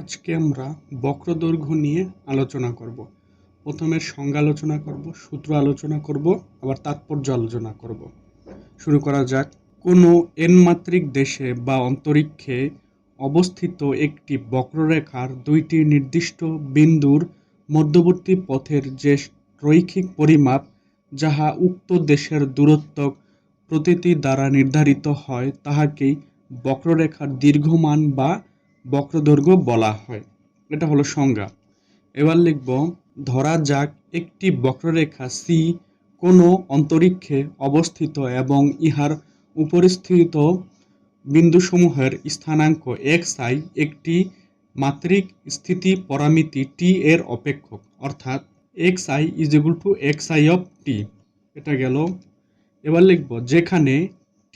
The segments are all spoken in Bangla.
আজকে আমরা বক্রদৈর্ঘ্য নিয়ে আলোচনা করব। প্রথমে সংজ্ঞা আলোচনা করব, সূত্র আলোচনা করব, আবার তাৎপর্য আলোচনা করব। শুরু করা যাক। কোনো এন-মাত্রিক দেশে বা অন্তরীক্ষে অবস্থিত একটি বক্ররেখার দুইটি নির্দিষ্ট বিন্দুর মধ্যবর্তী পথের যে রৈখিক পরিমাপ যাহা উক্ত দেশের দূরত্ব প্রতীতি দ্বারা নির্ধারিত হয় তাহাকেই বক্ররেখার দীর্ঘমান বা বক্রদৈর্ঘ্য বলা হয়। এটা হলো সংজ্ঞা। এবার লিখব, ধরা যাক একটি বক্ররেখা সি কোনো অন্তরীক্ষে অবস্থিত এবং ইহার উপরিস্থিত বিন্দুসমূহের স্থানাঙ্ক xi একটি মাত্রিক স্থিতি পরামিতি t এর অপেক্ষক, অর্থাৎ xi xi of t। এটা গেল। এবার লিখব, যেখানে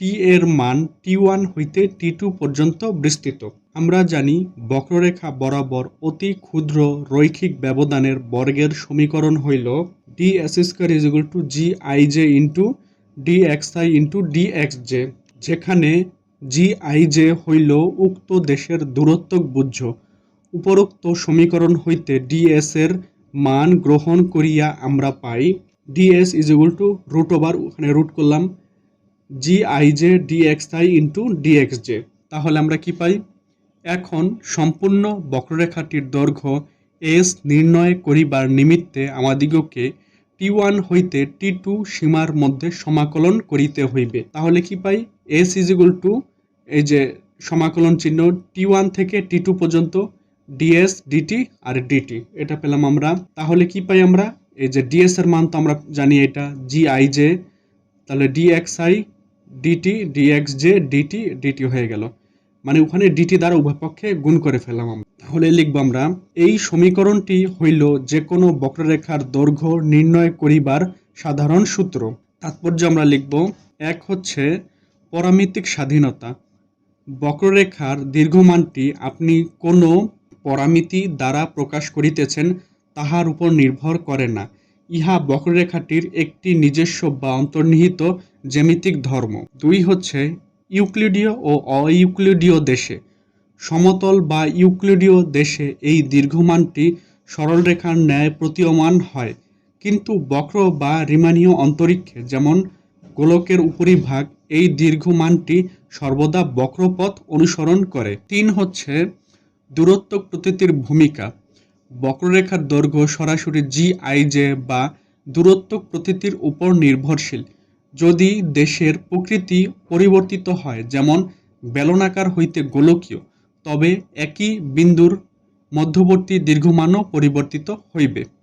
t এর মান t1 হইতে t2 পর্যন্ত বিস্তৃত। আমরা জানি বক্ররেখা বরাবর অতি ক্ষুদ্র রৈখিক ব্যবধানের বর্গের সমীকরণ হইল ds² gij into dxi into dxj, যেখানে gij হইল উক্ত দেশের দূরত্ব বুঝ্য। উপরোক্ত সমীকরণ হইতে ds এর মান গ্রহণ করিয়া আমরা পাই ds ওখানে রুট করলাম gij dxi ইন্টু dxj। তাহলে আমরা কি পাই? এখন সম্পূর্ণ বক্ররেখাটির দৈর্ঘ্য s নির্ণয় করিবার নিমিত্তে আমাদিগকে t1 হইতে t2 সীমার মধ্যে সমাকলন করিতে হইবে। তাহলে কি পাই? s এই যে সমাকলন চিহ্ন t1 থেকে t2 পর্যন্ত ds dt আর dt, এটা পেলাম আমরা। তাহলে কি পাই আমরা? এই যে ds এর মান তো আমরা জানি, এটা gij, তাহলে dxi dt dxj dt dt হয়ে গেল। মানে ওখানে dt দ্বারা উভয় পক্ষে গুণ করে ফেললাম আমরা। তাহলে লিখব আমরা, এই সমীকরণটি হইল যে কোনো বক্ররেখার দৈর্ঘ্য নির্ণয় করিবার সাধারণ সূত্র। তাৎপর্য আমরা লিখব, এক হচ্ছে পরামিতিক স্বাধীনতা। বক্ররেখার দীর্ঘমানটি আপনি কোনো পরামিতি দ্বারা প্রকাশ করিতেছেন তাহার উপর নির্ভর করে না। ইহা বক্ররেখাটির একটি নিজস্ব বা অন্তর্নিহিত জ্যামিতিক ধর্ম। দুই হচ্ছে ইউক্লিডীয় ও অইউক্লিডীয় দেশে। সমতল বা ইউক্লিডীয় দেশে এই দীর্ঘমানটি সরলরেখার ন্যায় প্রতীয়মান হয়, কিন্তু বক্র বা রিমানীয় অন্তরীক্ষে যেমন গোলকের উপরিভাগ এই দীর্ঘমানটি সর্বদা বক্রপথ অনুসরণ করে। তিন হচ্ছে দূরত্ব প্রতীতির ভূমিকা। বক্ররেখার দৈর্ঘ্য সরাসরি gij বা দূরত্ব প্রতীতির উপর নির্ভরশীল। যদি দেশের প্রকৃতি পরিবর্তিত হয়, যেমন বেলনাকার হইতে গোলকীয়, তবে একই বিন্দুর মধ্যবর্তী দীর্ঘমানও পরিবর্তিত হইবে।